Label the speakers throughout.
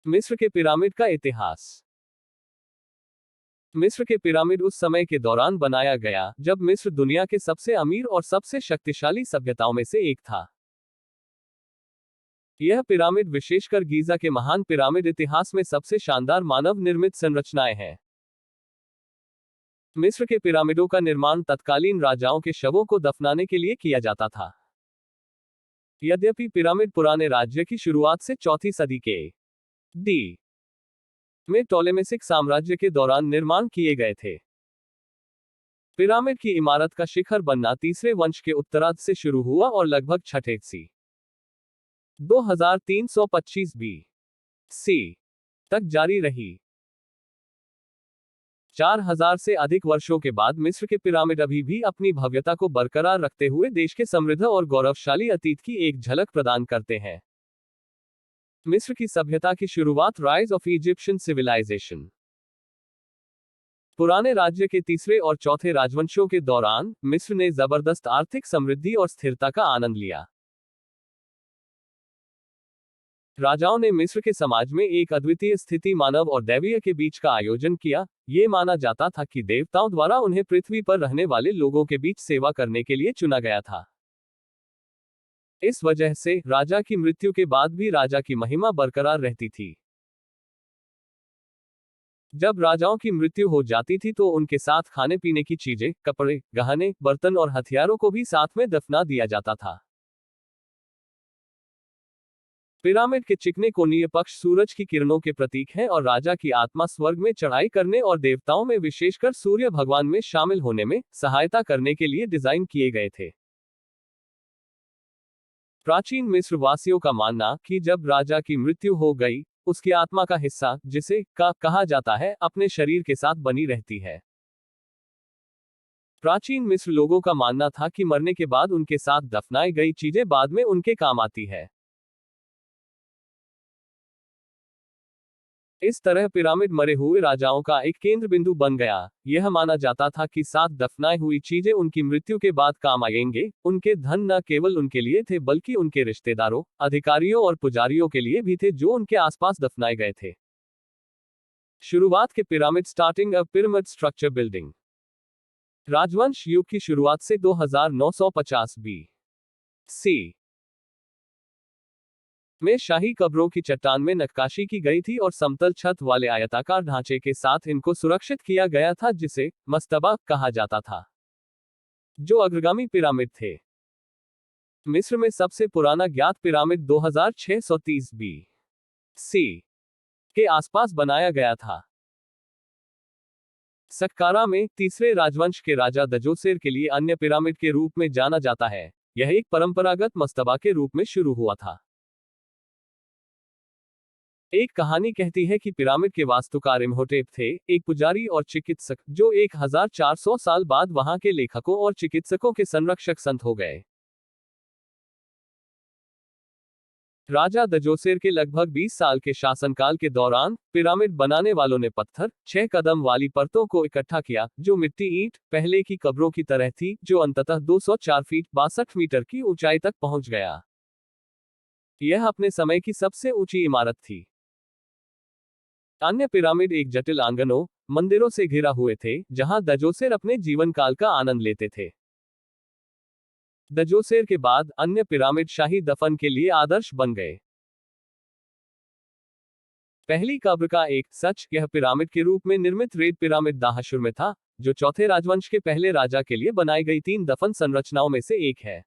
Speaker 1: मिस्र के पिरामिड का इतिहास। मिस्र के पिरामिड उस समय के दौरान बनाया गया जब मिस्र दुनिया के सबसे अमीर और सबसे शक्तिशाली सभ्यताओं में से एक था। यह पिरामिड, विशेषकर गीजा के महान पिरामिड, इतिहास में सबसे शानदार मानव निर्मित संरचनाएं हैं। मिस्र के पिरामिडों का निर्माण तत्कालीन राजाओं के शवों को दफनाने के लिए किया जाता था। यद्यपि पिरामिड पुराने राज्य की शुरुआत से चौथी सदी के डी में टोलेमेसिक साम्राज्य के दौरान निर्माण किए गए थे। पिरामिड की इमारत का शिखर बनना तीसरे वंश के उत्तरार्ध से शुरू हुआ और लगभग छठे सी 2325 BC तक जारी रही। 4000 से अधिक वर्षों के बाद मिस्र के पिरामिड अभी भी अपनी भव्यता को बरकरार रखते हुए देश के समृद्ध और गौरवशाली अतीत की एक झलक प्रदान करते हैं। मिस्र की सभ्यता की शुरुआत, राइज ऑफ इजिप्शियन सिविलाइजेशन। पुराने राज्य के तीसरे और चौथे राजवंशों के दौरान मिस्र ने जबरदस्त आर्थिक समृद्धि और स्थिरता का आनंद लिया। राजाओं ने मिस्र के समाज में एक अद्वितीय स्थिति मानव और दैवीय के बीच का आयोजन किया। ये माना जाता था कि देवताओं द्वारा उन्हें पृथ्वी पर रहने वाले लोगों के बीच सेवा करने के लिए चुना गया था। इस वजह से राजा की मृत्यु के बाद भी राजा की महिमा बरकरार रहती थी। जब राजाओं की मृत्यु हो जाती थी तो उनके साथ खाने पीने की चीजें, कपड़े, गहने, बर्तन और हथियारों को भी साथ में दफना दिया जाता था। पिरामिड के चिकने कोणीय पक्ष सूरज की किरणों के प्रतीक हैं और राजा की आत्मा स्वर्ग में चढ़ाई करने और देवताओं में, विशेषकर सूर्य भगवान में शामिल होने में सहायता करने के लिए डिजाइन किए गए थे। प्राचीन मिस्र वासियों का मानना कि जब राजा की मृत्यु हो गई, उसकी आत्मा का हिस्सा, जिसे का कहा जाता है, अपने शरीर के साथ बनी रहती है। प्राचीन मिस्र लोगों का मानना था कि मरने के बाद उनके साथ दफनाई गई चीजें बाद में उनके काम आती है। इस तरह पिरामिड मरे हुए राजाओं का एक केंद्र बिंदु बन गया। यह माना जाता था कि साथ दफनाई हुई चीजें उनकी मृत्यु के बाद काम आएंगे। उनके धन न केवल उनके लिए थे बल्कि उनके रिश्तेदारों, अधिकारियों और पुजारियों के लिए भी थे जो उनके आसपास दफनाए गए थे। शुरुआत के pyramid, starting a pyramid structure building. राजवंश युग की शुरुआत से 2950 BC में शाही कब्रों की चट्टान में नक्काशी की गई थी और समतल छत वाले आयताकार ढांचे के साथ इनको सुरक्षित किया गया था, जिसे मस्तबा कहा जाता था, जो अग्रगामी पिरामिड थे। मिस्र में सबसे पुराना ज्ञात पिरामिड 2630 BC के आसपास बनाया गया था। सक्कारा में तीसरे राजवंश के राजा दजोसेर के लिए अन्य पिरामिड के रूप में जाना जाता है। यह एक परंपरागत मस्तबा के रूप में शुरू हुआ था। एक कहानी कहती है कि पिरामिड के वास्तुकार इम्होटेप थे, एक पुजारी और चिकित्सक, जो 1400 साल बाद वहां के लेखकों और चिकित्सकों के संरक्षक संत हो गए। राजा दजोसेर के लगभग 20 साल के शासनकाल के दौरान पिरामिड बनाने वालों ने पत्थर 6 कदम वाली परतों को इकट्ठा किया, जो मिट्टी ईंट पहले की कब्रों की तरह थी, जो अंततः 204 फीट 62 मीटर की ऊंचाई तक पहुंच गया। यह अपने समय की सबसे ऊंची इमारत थी। अन्य पिरामिड एक जटिल आंगनों, मंदिरों से घिरा हुए थे, जहां दजोसेर अपने जीवन काल का आनंद लेते थे। दजोसेर के बाद अन्य पिरामिड शाही दफन के लिए आदर्श बन गए। पहली कब्र का एक सच, यह पिरामिड के रूप में निर्मित रेड पिरामिड दाहशुर में था, जो चौथे राजवंश के पहले राजा के लिए बनाई गई 3 दफन संरचनाओं में से एक है।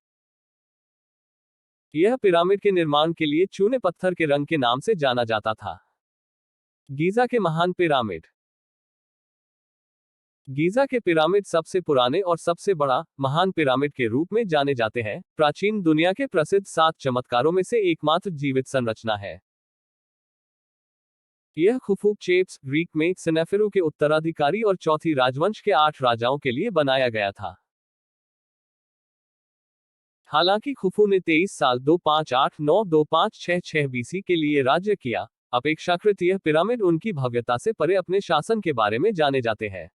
Speaker 1: यह पिरामिड के निर्माण के लिए चूने पत्थर के रंग के नाम से जाना जाता था। गीजा के महान पिरामिड। गीजा के पिरामिड सबसे पुराने और सबसे बड़ा महान पिरामिड के रूप में जाने जाते हैं। प्राचीन दुनिया के प्रसिद्ध 7 चमत्कारों में से एकमात्र जीवित संरचना है। यह खुफू चेप्स, ग्रीक में सेनेफेरू के उत्तराधिकारी और चौथी राजवंश के 8 राजाओं के लिए बनाया गया था। हालांकि खुफू ने 23 साल 2589-2566 BC के लिए राज्य किया, अपेक्षाकृत यह पिरामिड उनकी भव्यता से परे अपने शासन के बारे में जाने जाते हैं।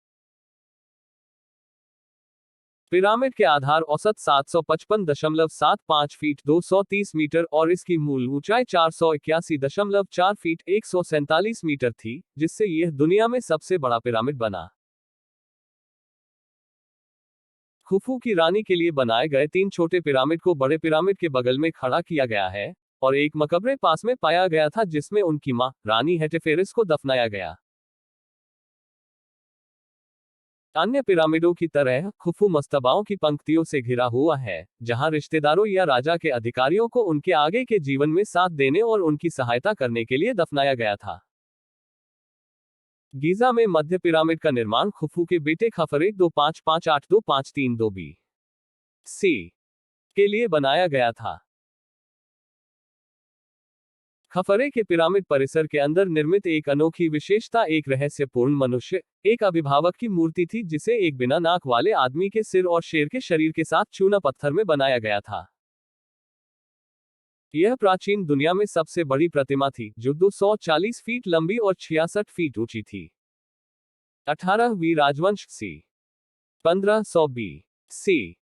Speaker 1: पिरामिड के आधार औसत 755.75 फीट 230 मीटर और इसकी मूल ऊंचाई 481.4 फीट 147 मीटर थी, जिससे यह दुनिया में सबसे बड़ा पिरामिड बना। खुफू की रानी के लिए बनाए गए 3 छोटे पिरामिड को बड़े पिरामिड के बगल में खड़ा किया गया है और एक मकबरे पास में पाया गया था जिसमें उनकी मां, रानी हेटेफेरिस को दफनाया गया। अन्य पिरामिडों की तरह खुफू मस्तबाओं की पंक्तियों से घिरा हुआ है, जहां रिश्तेदारों या राजा के अधिकारियों को उनके आगे के जीवन में साथ देने और उनकी सहायता करने के लिए दफनाया गया था। गीजा में मध्य पिरामिड का निर्माण खुफू के बेटे खफरे 2558-2532 बी.सी. के लिए बनाया गया था। खफरे के पिरामिड परिसर के अंदर निर्मित एक अनोखी विशेषता एक रहस्यपूर्ण मनुष्य, एक अभिभावक की मूर्ति थी जिसे एक बिना नाक वाले आदमी के सिर और शेर के शरीर के साथ चूना पत्थर में बनाया गया था। यह प्राचीन दुनिया में सबसे बड़ी प्रतिमा थी, जो 240 फीट लंबी और 66 फीट ऊंची थी। 18वीं राजवंश सी 1500 बी.सी.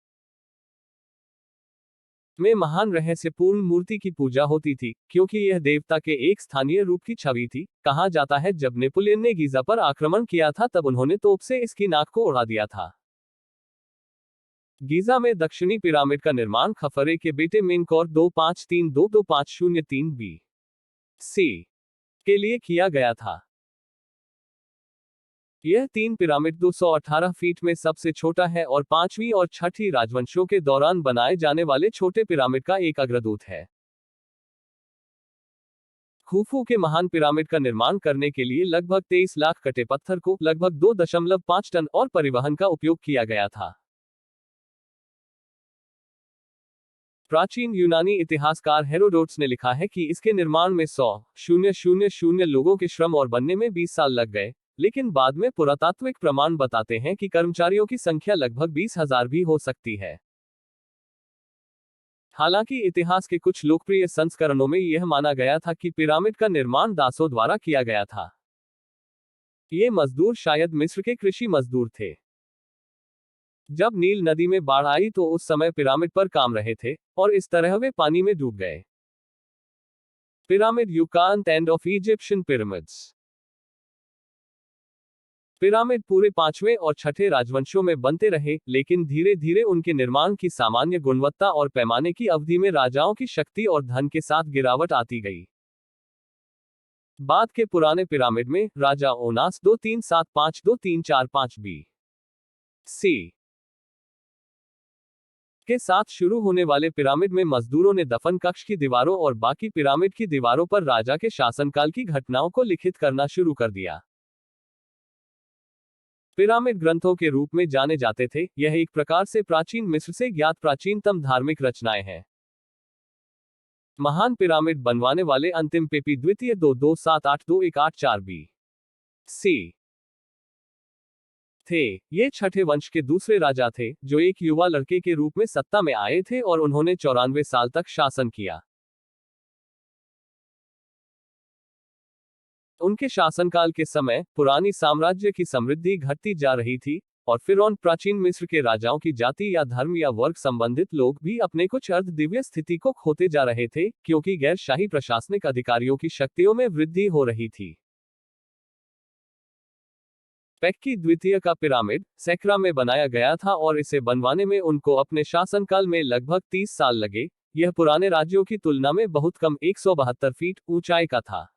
Speaker 1: में महान रहस्यपूर्ण मूर्ति की पूजा होती थी, क्योंकि यह देवता के एक स्थानीय रूप की छवि थी। कहा जाता है जब नेपोलियन ने गीजा पर आक्रमण किया था तब उन्होंने तोप से इसकी नाक को उड़ा दिया था। गीजा में दक्षिणी पिरामिड का निर्माण खफरे के बेटे मेनकौर 2532-2503 बी.सी. के लिए किया गया था। यह 3 पिरामिड 218 फीट में सबसे छोटा है और 5वीं और 6ठी राजवंशों के दौरान बनाए जाने वाले छोटे पिरामिड का एक अग्रदूत है। खुफू के महान पिरामिड का निर्माण करने के लिए लगभग 23 लाख कटे पत्थर को लगभग 2.5 टन और परिवहन का उपयोग किया गया था। प्राचीन यूनानी इतिहासकार हेरोडोटस ने लिखा है कि इसके निर्माण में 100,000 लोगों के श्रम और बनने में 20 साल लग गए, लेकिन बाद में पुरातात्विक प्रमाण बताते हैं कि कर्मचारियों की संख्या लगभग 20,000 भी हो सकती है। हालांकि इतिहास के कुछ लोकप्रिय संस्करणों में यह माना गया था कि पिरामिड का निर्माण दासों द्वारा किया गया था। ये मजदूर शायद मिस्र के कृषि मजदूर थे। जब नील नदी में बाढ़ आई तो उस समय पिरामिड पर काम रहे थे और इस तरह वे पानी में डूब गए। पिरामिड यूकांत and of Egyptian pyramids. Pyramid पूरे 5वें और 6ठे राजवंशों में बनते रहे, लेकिन धीरे धीरे उनके निर्माण की सामान्य गुणवत्ता और पैमाने की अवधि में राजाओं की शक्ति और धन के साथ गिरावट आती गई। बाद के पुराने पिरामिड में राजा ओनास 2375-2345 बी.सी. के साथ शुरू होने वाले पिरामिड में मजदूरों ने दफन कक्ष की दीवारों और बाकी पिरामिड की दीवारों पर राजा के शासनकाल की घटनाओं को लिखित करना शुरू कर दिया। पिरामिड ग्रंथों के रूप में जाने जाते थे। यह एक प्रकार से प्राचीन मिस्र से ज्ञात प्राचीनतम धार्मिक रचनाएं हैं। महान पिरामिड बनवाने वाले अंतिम पेपी द्वितीय 2278-2184 बी.सी. थे। ये छठे वंश के दूसरे राजा थे, जो एक युवा लड़के के रूप में सत्ता में आए थे और उन्होंने 94 साल तक शासन किया। उनके शासनकाल के समय पुरानी साम्राज्य की समृद्धि घटती जा रही थी और फिरौन प्राचीन मिस्र के राजाओं की जाति या धर्म या वर्ग संबंधित लोग भी अपने कुछ अर्ध दिव्य स्थिति को खोते जा रहे थे, क्योंकि गैर शाही प्रशासनिक अधिकारियों की शक्तियों में वृद्धि हो रही थी। पेक्की द्वितीय का पिरामिड सेक्रा में बनाया गया था और इसे बनवाने में उनको अपने शासनकाल में लगभग 30 साल लगे। यह पुराने राज्यों की तुलना में बहुत कम 172 फीट ऊंचाई का था।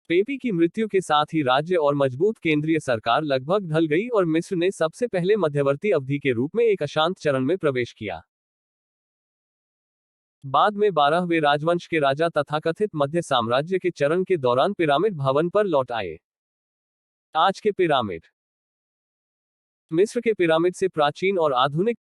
Speaker 1: पेपी की मृत्यु के साथ ही राज्य और मजबूत केंद्रीय सरकार लगभग ढल गई और मिस्र ने सबसे पहले मध्यवर्ती अवधि के रूप में एक अशांत चरण में प्रवेश किया। बाद में 12वें राजवंश के राजा तथाकथित मध्य साम्राज्य के चरण के दौरान पिरामिड भवन पर लौट आए। आज के पिरामिड मिस्र के पिरामिड से प्राचीन और आधुनिक